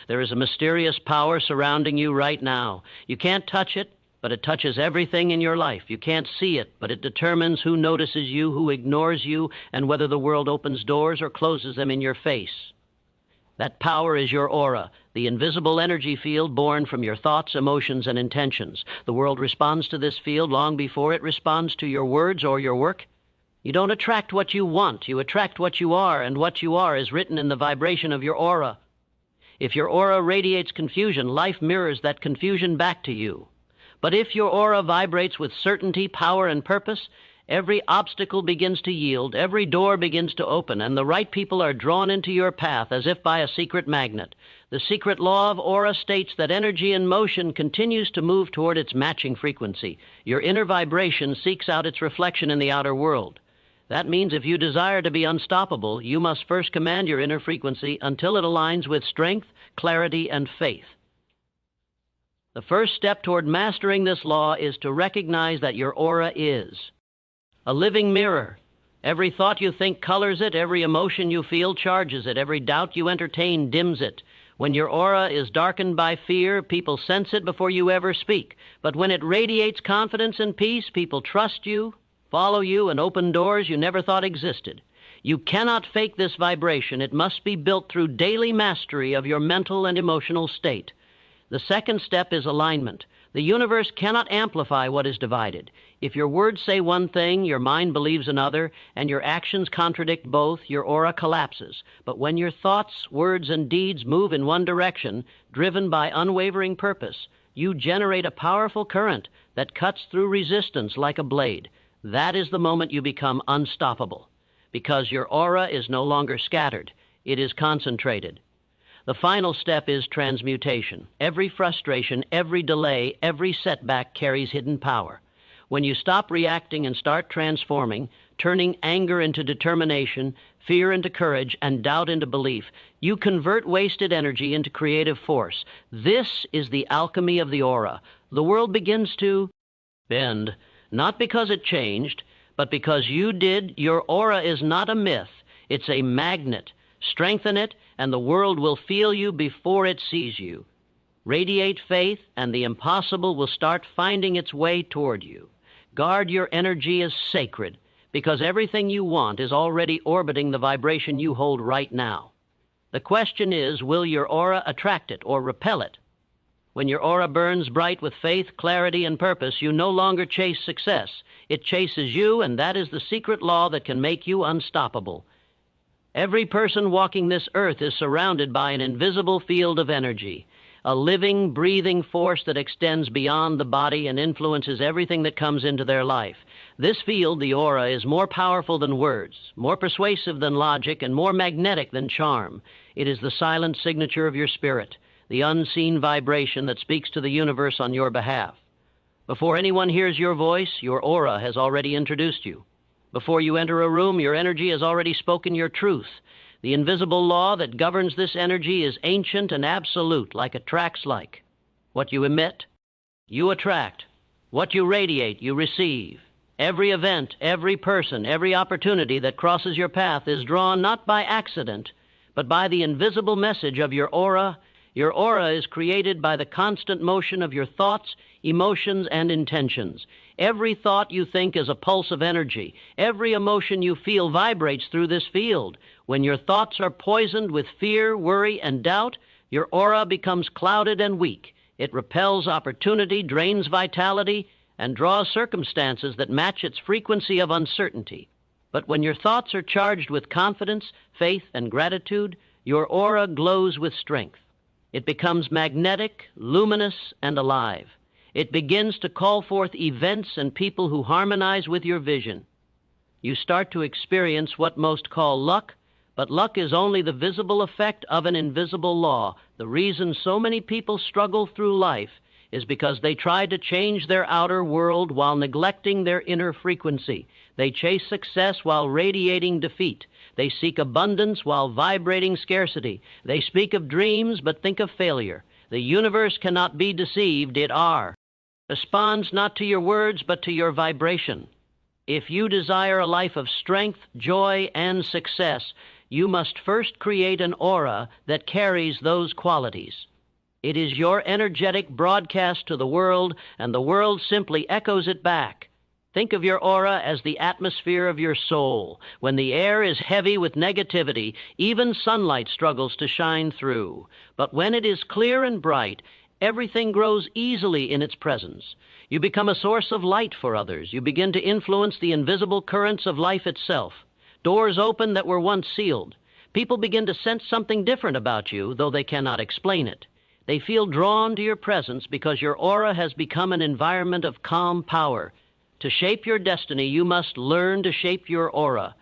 There is a mysterious power surrounding you right now. You can't touch it, but it touches everything in your life. You can't see it, but it determines who notices you, who ignores you, and whether the world opens doors or closes them in your face. That power is your aura, the invisible energy field born from your thoughts, emotions, and intentions. The world responds to this field long before it responds to your words or your work. You don't attract what you want, you attract what you are, and what you are is written in the vibration of your aura. If your aura radiates confusion, life mirrors that confusion back to you. But if your aura vibrates with certainty, power, and purpose, every obstacle begins to yield, every door begins to open, and the right people are drawn into your path as if by a secret magnet. The secret law of aura states that energy in motion continues to move toward its matching frequency. Your inner vibration seeks out its reflection in the outer world. That means if you desire to be unstoppable, you must first command your inner frequency until it aligns with strength, clarity, and faith. The first step toward mastering this law is to recognize that your aura is a living mirror. Every thought you think colors it, every emotion you feel charges it, every doubt you entertain dims it. When your aura is darkened by fear, people sense it before you ever speak. But when it radiates confidence and peace, people trust you, follow you, and open doors you never thought existed. You cannot fake this vibration. It must be built through daily mastery of your mental and emotional state. The second step is alignment. The universe cannot amplify what is divided. If your words say one thing, your mind believes another, and your actions contradict both, your aura collapses. But when your thoughts, words, and deeds move in one direction, driven by unwavering purpose, you generate a powerful current that cuts through resistance like a blade. That is the moment you become unstoppable, because your aura is no longer scattered. It is concentrated. The final step is transmutation. Every frustration, every delay, every setback carries hidden power. When you stop reacting and start transforming, turning anger into determination, fear into courage, and doubt into belief, you convert wasted energy into creative force. This is the alchemy of the aura. The world begins to bend, not because it changed, but because you did. Your aura is not a myth. It's a magnet. Strengthen it, and the world will feel you before it sees you. Radiate faith, and the impossible will start finding its way toward you. Guard your energy as sacred, because everything you want is already orbiting the vibration you hold right now. The question is, will your aura attract it or repel it? When your aura burns bright with faith, clarity, and purpose, you no longer chase success. It chases you, and that is the secret law that can make you unstoppable. Every person walking this earth is surrounded by an invisible field of energy, a living, breathing force that extends beyond the body and influences everything that comes into their life. This field, the aura, is more powerful than words, more persuasive than logic, and more magnetic than charm. It is the silent signature of your spirit, the unseen vibration that speaks to the universe on your behalf. Before anyone hears your voice, your aura has already introduced you. Before you enter a room, your energy has already spoken your truth. The invisible law that governs this energy is ancient and absolute, like attracts like. What you emit, you attract. What you radiate, you receive. Every event, every person, every opportunity that crosses your path is drawn not by accident, but by the invisible message of your aura. Your aura is created by the constant motion of your thoughts, emotions, and intentions. Every thought you think is a pulse of energy. Every emotion you feel vibrates through this field. When your thoughts are poisoned with fear, worry, and doubt, your aura becomes clouded and weak. It repels opportunity, drains vitality, and draws circumstances that match its frequency of uncertainty. But when your thoughts are charged with confidence, faith, and gratitude, your aura glows with strength. It becomes magnetic, luminous, and alive. It begins to call forth events and people who harmonize with your vision. You start to experience what most call luck, but luck is only the visible effect of an invisible law. The reason so many people struggle through life is because they try to change their outer world while neglecting their inner frequency. They chase success while radiating defeat. They seek abundance while vibrating scarcity. They speak of dreams but think of failure. The universe cannot be deceived. It responds not to your words but to your vibration. If you desire a life of strength, joy, and success, you must first create an aura that carries those qualities. It is your energetic broadcast to the world, and the world simply echoes it back. Think of your aura as the atmosphere of your soul. When the air is heavy with negativity, even sunlight struggles to shine through. But when it is clear and bright, everything grows easily in its presence. You become a source of light for others. You begin to influence the invisible currents of life itself. Doors open that were once sealed. People begin to sense something different about you, though they cannot explain it. They feel drawn to your presence because your aura has become an environment of calm power. To shape your destiny, you must learn to shape your aura.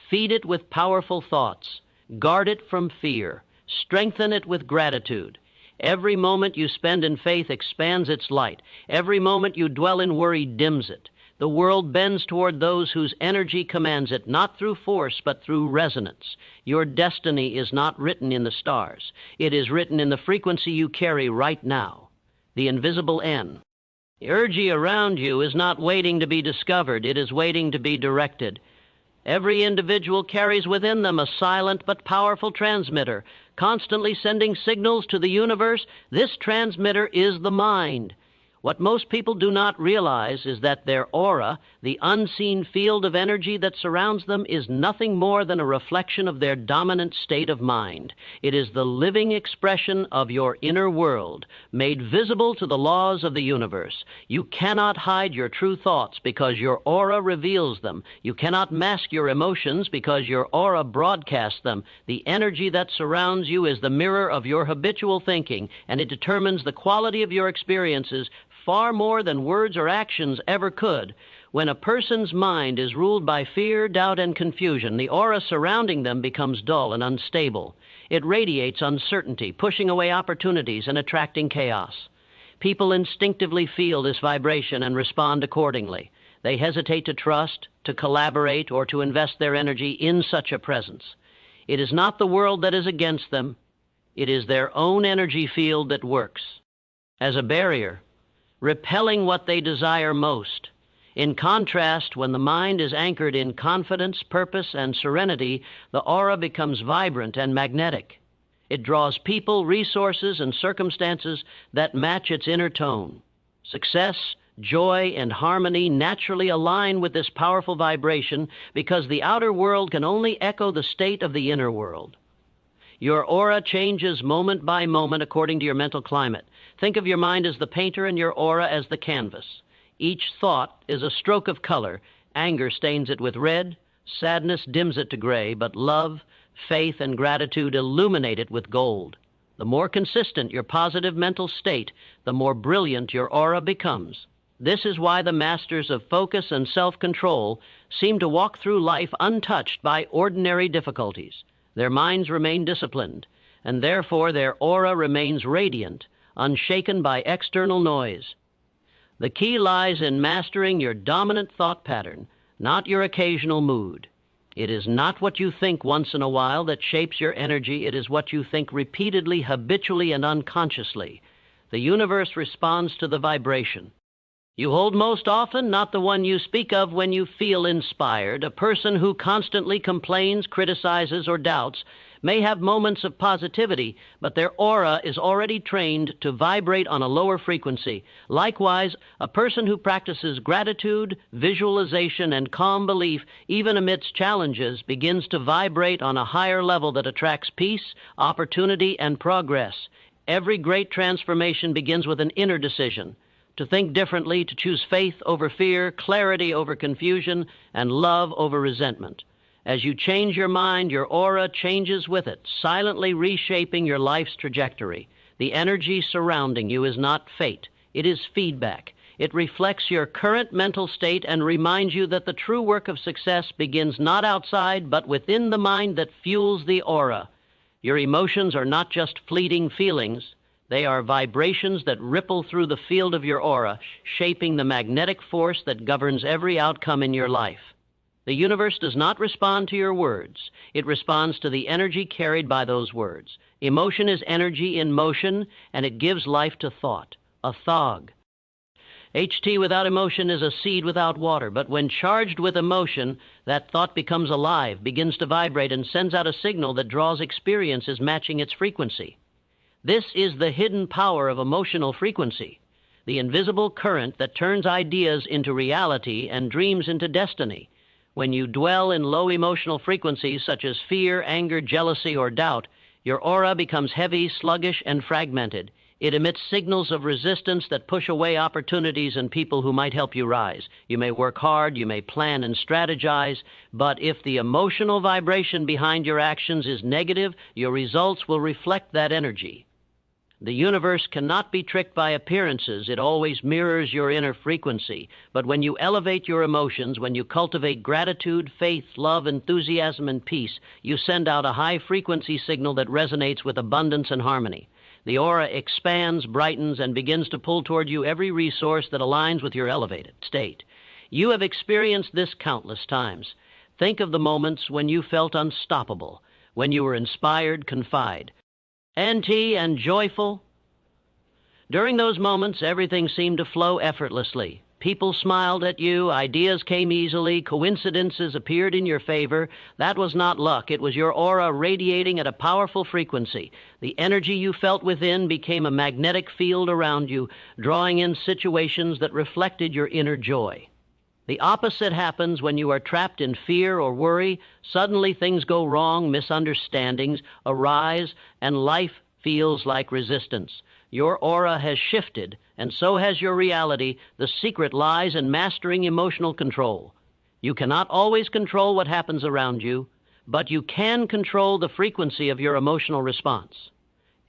Feed it with powerful thoughts. Guard it from fear. Strengthen it with gratitude. Every moment you spend in faith expands its light. Every moment you dwell in worry dims it. The world bends toward those whose energy commands it, not through force, but through resonance. Your destiny is not written in the stars. It is written in the frequency you carry right now, the invisible N. The energy around you is not waiting to be discovered. It is waiting to be directed. Every individual carries within them a silent but powerful transmitter, constantly sending signals to the universe. This transmitter is the mind. What most people do not realize is that their aura, the unseen field of energy that surrounds them, is nothing more than a reflection of their dominant state of mind. It is the living expression of your inner world, made visible to the laws of the universe. You cannot hide your true thoughts because your aura reveals them. You cannot mask your emotions because your aura broadcasts them. The energy that surrounds you is the mirror of your habitual thinking, and it determines the quality of your experiences far more than words or actions ever could. When a person's mind is ruled by fear, doubt, and confusion, the aura surrounding them becomes dull and unstable. It radiates uncertainty, pushing away opportunities and attracting chaos. People instinctively feel this vibration and respond accordingly. They hesitate to trust, to collaborate, or to invest their energy in such a presence. It is not the world that is against them. It is their own energy field that works as a barrier, repelling what they desire most. In contrast, when the mind is anchored in confidence, purpose, and serenity, the aura becomes vibrant and magnetic. It draws people, resources, and circumstances that match its inner tone. Success, joy, and harmony naturally align with this powerful vibration because the outer world can only echo the state of the inner world. Your aura changes moment by moment according to your mental climate. Think of your mind as the painter and your aura as the canvas. Each thought is a stroke of color. Anger stains it with red, sadness dims it to gray, but love, faith, and gratitude illuminate it with gold. The more consistent your positive mental state, the more brilliant your aura becomes. This is why the masters of focus and self-control seem to walk through life untouched by ordinary difficulties. Their minds remain disciplined, and therefore their aura remains radiant, unshaken by external noise. The key lies in mastering your dominant thought pattern, not your occasional mood. It is not what you think once in a while that shapes your energy. It is what you think repeatedly, habitually, and unconsciously. The universe responds to the vibration you hold most often, not the one you speak of when you feel inspired. A person who constantly complains, criticizes, or doubts may have moments of positivity, but their aura is already trained to vibrate on a lower frequency. Likewise, a person who practices gratitude, visualization, and calm belief, even amidst challenges, begins to vibrate on a higher level that attracts peace, opportunity, and progress. Every great transformation begins with an inner decision. To think differently, to choose faith over fear, clarity over confusion, and love over resentment. As you change your mind, your aura changes with it, silently reshaping your life's trajectory. The energy surrounding you is not fate. It is feedback. It reflects your current mental state and reminds you that the true work of success begins not outside, but within the mind that fuels the aura. Your emotions are not just fleeting feelings. They are vibrations that ripple through the field of your aura, shaping the magnetic force that governs every outcome in your life. The universe does not respond to your words. It responds to the energy carried by those words. Emotion is energy in motion, and it gives life to thought, a thought. HT without emotion is a seed without water, but when charged with emotion, that thought becomes alive, begins to vibrate, and sends out a signal that draws experiences matching its frequency. This is the hidden power of emotional frequency, the invisible current that turns ideas into reality and dreams into destiny. When you dwell in low emotional frequencies such as fear, anger, jealousy, or doubt, your aura becomes heavy, sluggish, and fragmented. It emits signals of resistance that push away opportunities and people who might help you rise. You may work hard, you may plan and strategize, but if the emotional vibration behind your actions is negative, your results will reflect that energy. The universe cannot be tricked by appearances. It always mirrors your inner frequency. But when you elevate your emotions, when you cultivate gratitude, faith, love, enthusiasm, and peace, you send out a high-frequency signal that resonates with abundance and harmony. The aura expands, brightens, and begins to pull toward you every resource that aligns with your elevated state. You have experienced this countless times. Think of the moments when you felt unstoppable, when you were inspired, confide, and joyful. During those moments, everything seemed to flow effortlessly. People smiled at you, ideas came easily, coincidences appeared in your favor. That was not luck. It was your aura radiating at a powerful frequency. The energy you felt within became a magnetic field around you, drawing in situations that reflected your inner joy. The opposite happens when you are trapped in fear or worry. Suddenly things go wrong, misunderstandings arise, and life feels like resistance. Your aura has shifted, and so has your reality. The secret lies in mastering emotional control. You cannot always control what happens around you, but you can control the frequency of your emotional response.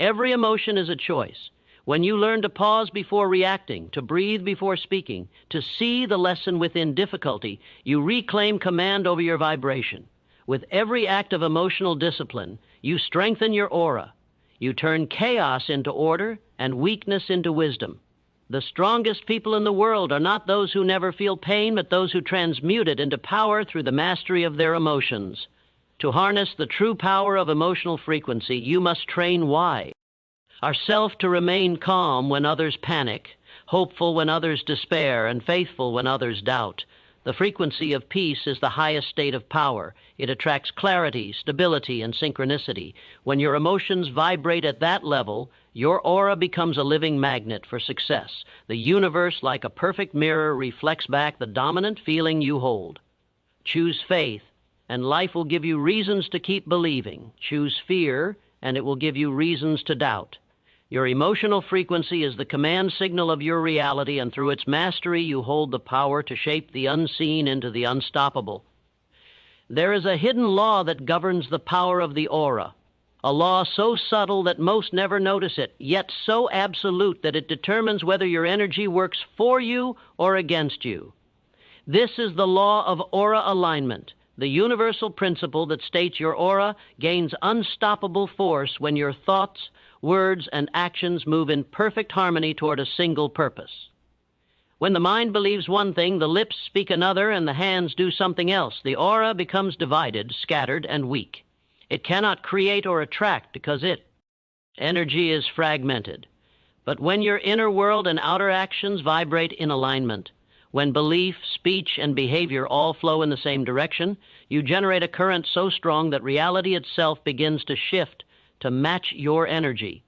Every emotion is a choice. When you learn to pause before reacting, to breathe before speaking, to see the lesson within difficulty, you reclaim command over your vibration. With every act of emotional discipline, you strengthen your aura. You turn chaos into order and weakness into wisdom. The strongest people in the world are not those who never feel pain, but those who transmute it into power through the mastery of their emotions. To harness the true power of emotional frequency, you must train why. Ourself to remain calm when others panic, hopeful when others despair, and faithful when others doubt. The frequency of peace is the highest state of power. It attracts clarity, stability, and synchronicity. When your emotions vibrate at that level, your aura becomes a living magnet for success. The universe, like a perfect mirror, reflects back the dominant feeling you hold. Choose faith, and life will give you reasons to keep believing. Choose fear, and it will give you reasons to doubt. Your emotional frequency is the command signal of your reality, and through its mastery, you hold the power to shape the unseen into the unstoppable. There is a hidden law that governs the power of the aura, a law so subtle that most never notice it, yet so absolute that it determines whether your energy works for you or against you. This is the law of aura alignment, the universal principle that states your aura gains unstoppable force when your thoughts, words, and actions move in perfect harmony toward a single purpose. When the mind believes one thing, the lips speak another, and the hands do something else. The aura becomes divided, scattered, and weak. It cannot create or attract because its energy is fragmented. But when your inner world and outer actions vibrate in alignment, when belief, speech, and behavior all flow in the same direction, you generate a current so strong that reality itself begins to shift to match your energy.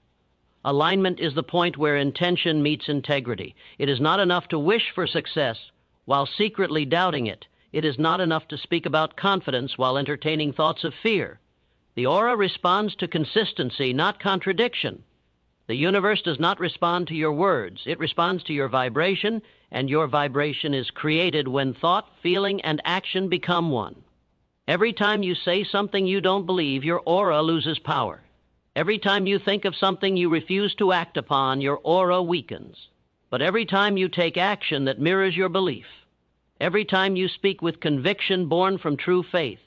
Alignment is the point where intention meets integrity. It is not enough to wish for success while secretly doubting it. It is not enough to speak about confidence while entertaining thoughts of fear. The aura responds to consistency, not contradiction. The universe does not respond to your words. It responds to your vibration, and your vibration is created when thought, feeling, and action become one. Every time you say something you don't believe, your aura loses power. Every time you think of something you refuse to act upon, your aura weakens. But every time you take action that mirrors your belief, every time you speak with conviction born from true faith,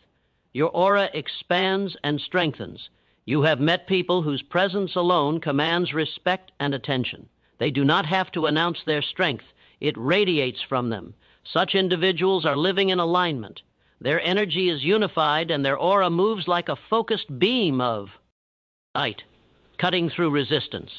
your aura expands and strengthens. You have met people whose presence alone commands respect and attention. They do not have to announce their strength. It radiates from them. Such individuals are living in alignment. Their energy is unified, and their aura moves like a focused beam of light, cutting through resistance.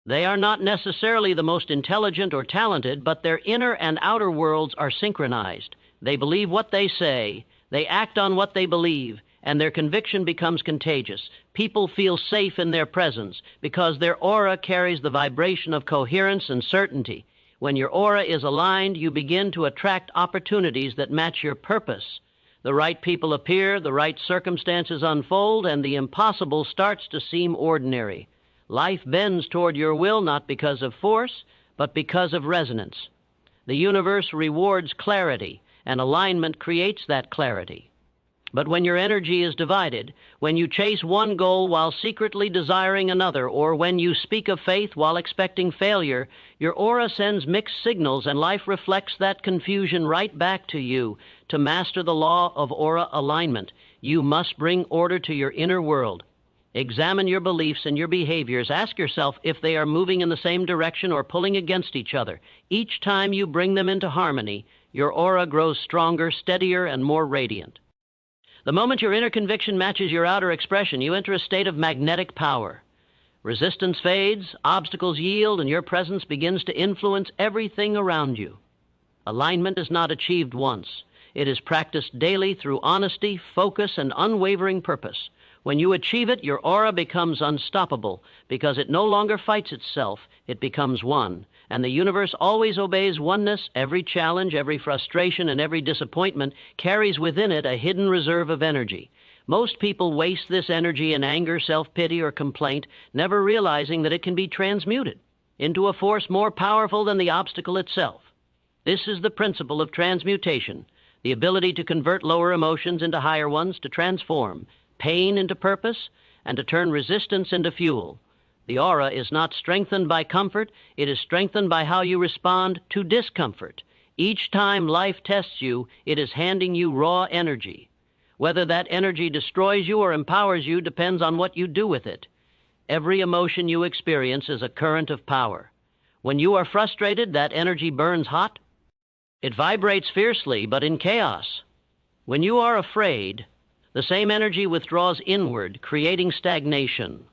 They are not necessarily the most intelligent or talented, but their inner and outer worlds are synchronized. They believe what they say, they act on what they believe, and their conviction becomes contagious. People feel safe in their presence because their aura carries the vibration of coherence and certainty. When your aura is aligned, you begin to attract opportunities that match your purpose. The right people appear, the right circumstances unfold, and the impossible starts to seem ordinary. Life bends toward your will not because of force, but because of resonance. The universe rewards clarity, and alignment creates that clarity. But when your energy is divided, when you chase one goal while secretly desiring another, or when you speak of faith while expecting failure, your aura sends mixed signals, and life reflects that confusion right back to you. To master the law of aura alignment, you must bring order to your inner world. Examine your beliefs and your behaviors. Ask yourself if they are moving in the same direction or pulling against each other. Each time you bring them into harmony, your aura grows stronger, steadier, and more radiant. The moment your inner conviction matches your outer expression, you enter a state of magnetic power. Resistance fades, obstacles yield, and your presence begins to influence everything around you. Alignment is not achieved once. It is practiced daily through honesty, focus, and unwavering purpose. When you achieve it, your aura becomes unstoppable because it no longer fights itself, it becomes one. And the universe always obeys oneness. Every challenge, every frustration, and every disappointment carries within it a hidden reserve of energy. Most people waste this energy in anger, self-pity, or complaint, never realizing that it can be transmuted into a force more powerful than the obstacle itself. This is the principle of transmutation, the ability to convert lower emotions into higher ones, to transform pain into purpose, and to turn resistance into fuel. The aura is not strengthened by comfort, it is strengthened by how you respond to discomfort. Each time life tests you, it is handing you raw energy. Whether that energy destroys you or empowers you depends on what you do with it. Every emotion you experience is a current of power. When you are frustrated, that energy burns hot. It vibrates fiercely, but in chaos. When you are afraid, the same energy withdraws inward, creating stagnation.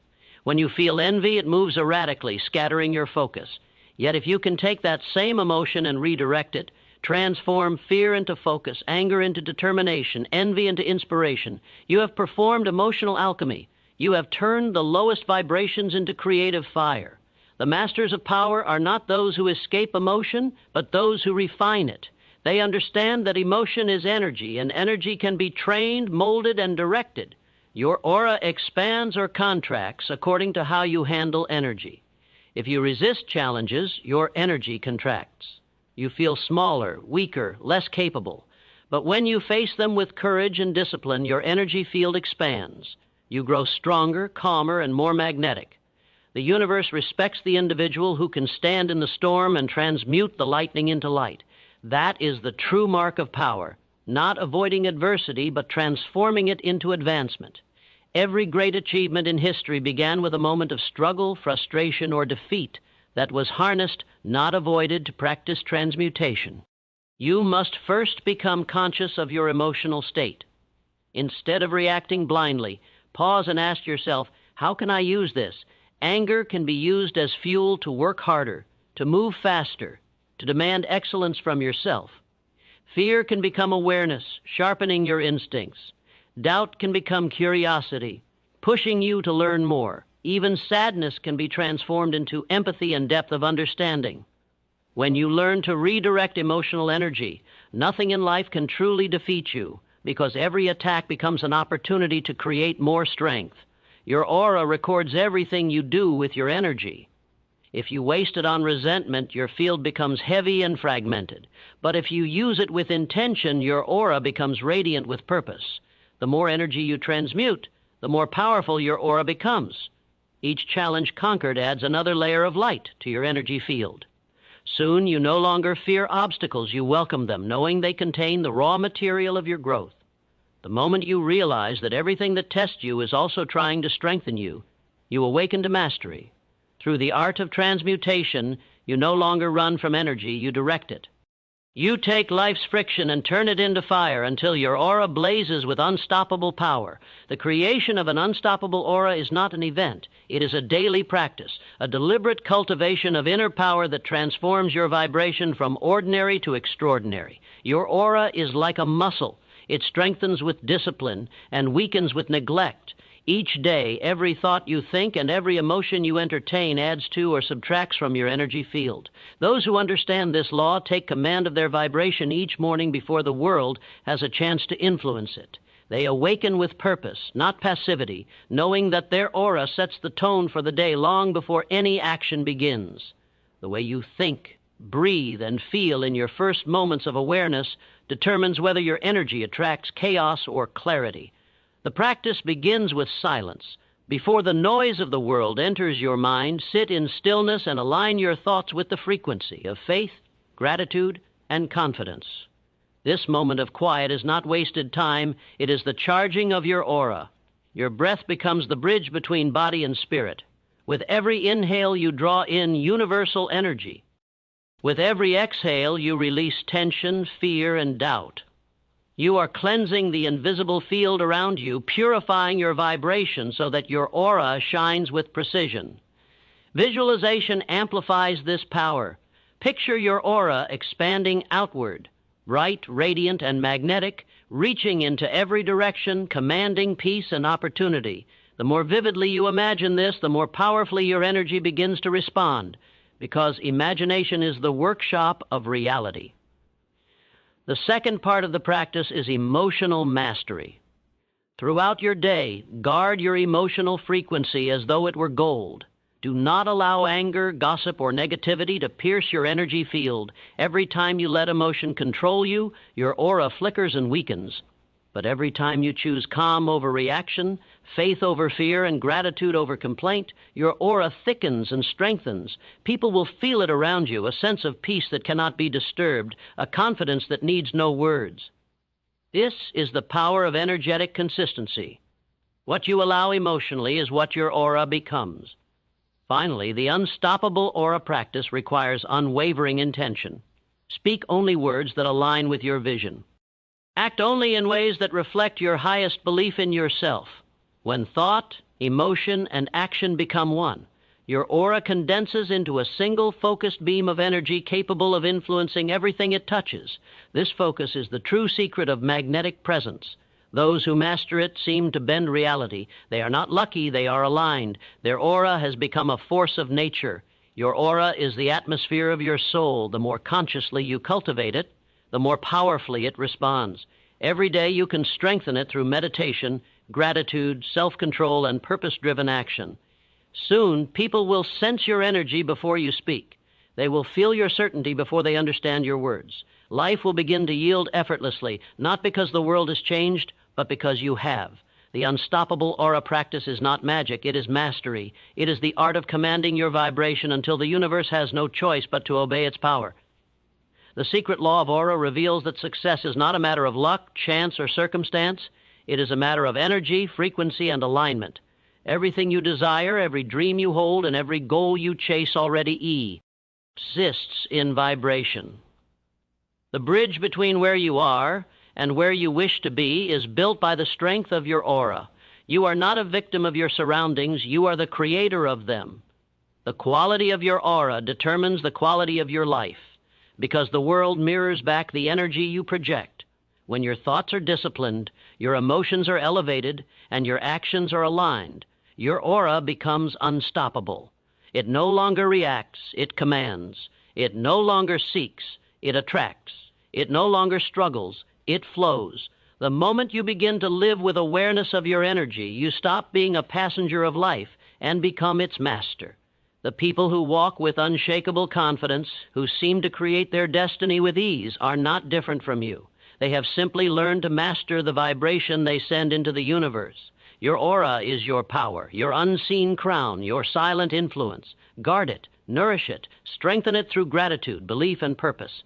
When you feel envy, it moves erratically, scattering your focus. Yet if you can take that same emotion and redirect it, transform fear into focus, anger into determination, envy into inspiration, you have performed emotional alchemy. You have turned the lowest vibrations into creative fire. The masters of power are not those who escape emotion, but those who refine it. They understand that emotion is energy, and energy can be trained, molded, and directed. Your aura expands or contracts according to how you handle energy. If you resist challenges, your energy contracts. You feel smaller, weaker, less capable. But when you face them with courage and discipline, your energy field expands. You grow stronger, calmer, and more magnetic. The universe respects the individual who can stand in the storm and transmute the lightning into light. That is the true mark of power, not avoiding adversity, but transforming it into advancement. Every great achievement in history began with a moment of struggle, frustration, or defeat that was harnessed, not avoided, to practice transmutation. You must first become conscious of your emotional state. Instead of reacting blindly, pause and ask yourself, how can I use this? Anger can be used as fuel to work harder, to move faster, to demand excellence from yourself. Fear can become awareness, sharpening your instincts. Doubt can become curiosity, pushing you to learn more. Even sadness can be transformed into empathy and depth of understanding. When you learn to redirect emotional energy, nothing in life can truly defeat you, because every attack becomes an opportunity to create more strength. Your aura records everything you do with your energy. If you waste it on resentment, your field becomes heavy and fragmented. But if you use it with intention, your aura becomes radiant with purpose. The more energy you transmute, the more powerful your aura becomes. Each challenge conquered adds another layer of light to your energy field. Soon you no longer fear obstacles, you welcome them, knowing they contain the raw material of your growth. The moment you realize that everything that tests you is also trying to strengthen you, you awaken to mastery. Through the art of transmutation, you no longer run from energy, you direct it. You take life's friction and turn it into fire until your aura blazes with unstoppable power. The creation of an unstoppable aura is not an event. It is a daily practice, a deliberate cultivation of inner power that transforms your vibration from ordinary to extraordinary. Your aura is like a muscle. It strengthens with discipline and weakens with neglect. Each day, every thought you think and every emotion you entertain adds to or subtracts from your energy field. Those who understand this law take command of their vibration each morning before the world has a chance to influence it. They awaken with purpose, not passivity, knowing that their aura sets the tone for the day long before any action begins. The way you think, breathe, and feel in your first moments of awareness determines whether your energy attracts chaos or clarity. The practice begins with silence. Before the noise of the world enters your mind, sit in stillness and align your thoughts with the frequency of faith, gratitude, and confidence. This moment of quiet is not wasted time. It is the charging of your aura. Your breath becomes the bridge between body and spirit. With every inhale, you draw in universal energy. With every exhale, you release tension, fear, and doubt. You are cleansing the invisible field around you, purifying your vibration so that your aura shines with precision. Visualization amplifies this power. Picture your aura expanding outward, bright, radiant, and magnetic, reaching into every direction, commanding peace and opportunity. The more vividly you imagine this, the more powerfully your energy begins to respond, because imagination is the workshop of reality. The second part of the practice is emotional mastery. Throughout your day, guard your emotional frequency as though it were gold. Do not allow anger, gossip, or negativity to pierce your energy field. Every time you let emotion control you, your aura flickers and weakens. But every time you choose calm over reaction, faith over fear, and gratitude over complaint, your aura thickens and strengthens. People will feel it around you, a sense of peace that cannot be disturbed, a confidence that needs no words. This is the power of energetic consistency. What you allow emotionally is what your aura becomes. Finally, the unstoppable aura practice requires unwavering intention. Speak only words that align with your vision. Act only in ways that reflect your highest belief in yourself. When thought, emotion, and action become one, your aura condenses into a single focused beam of energy capable of influencing everything it touches. This focus is the true secret of magnetic presence. Those who master it seem to bend reality. They are not lucky, they are aligned. Their aura has become a force of nature. Your aura is the atmosphere of your soul. The more consciously you cultivate it, the more powerfully it responds. Every day you can strengthen it through meditation, gratitude, self-control, and purpose-driven action. Soon, people will sense your energy before you speak. They will feel your certainty before they understand your words. Life will begin to yield effortlessly, not because the world has changed, but because you have. The unstoppable aura practice is not magic, it is mastery. It is the art of commanding your vibration until the universe has no choice but to obey its power. The secret law of aura reveals that success is not a matter of luck, chance, or circumstance. It is a matter of energy, frequency, and alignment. Everything you desire, every dream you hold, and every goal you chase already exists in vibration. The bridge between where you are and where you wish to be is built by the strength of your aura. You are not a victim of your surroundings, you are the creator of them. The quality of your aura determines the quality of your life, because the world mirrors back the energy you project. When your thoughts are disciplined, your emotions are elevated, and your actions are aligned, your aura becomes unstoppable. It no longer reacts, it commands. It no longer seeks, it attracts. It no longer struggles, it flows. The moment you begin to live with awareness of your energy, you stop being a passenger of life and become its master. The people who walk with unshakable confidence, who seem to create their destiny with ease, are not different from you. They have simply learned to master the vibration they send into the universe. Your aura is your power, your unseen crown, your silent influence. Guard it, nourish it, strengthen it through gratitude, belief, and purpose.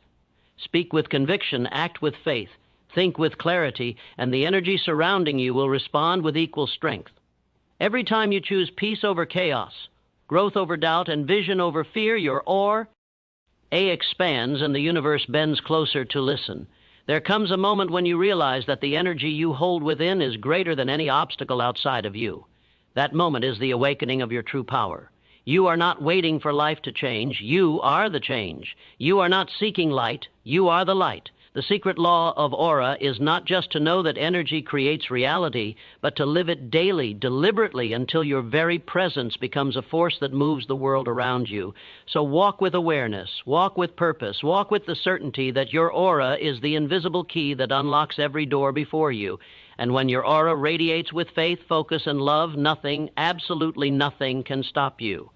Speak with conviction, act with faith, think with clarity, and the energy surrounding you will respond with equal strength. Every time you choose peace over chaos, growth over doubt, and vision over fear, your aura A expands and the universe bends closer to listen. There comes a moment when you realize that the energy you hold within is greater than any obstacle outside of you. That moment is the awakening of your true power. You are not waiting for life to change. You are the change. You are not seeking light. You are the light. The secret law of aura is not just to know that energy creates reality, but to live it daily, deliberately, until your very presence becomes a force that moves the world around you. So walk with awareness, walk with purpose, walk with the certainty that your aura is the invisible key that unlocks every door before you. And when your aura radiates with faith, focus, and love, nothing, absolutely nothing, can stop you.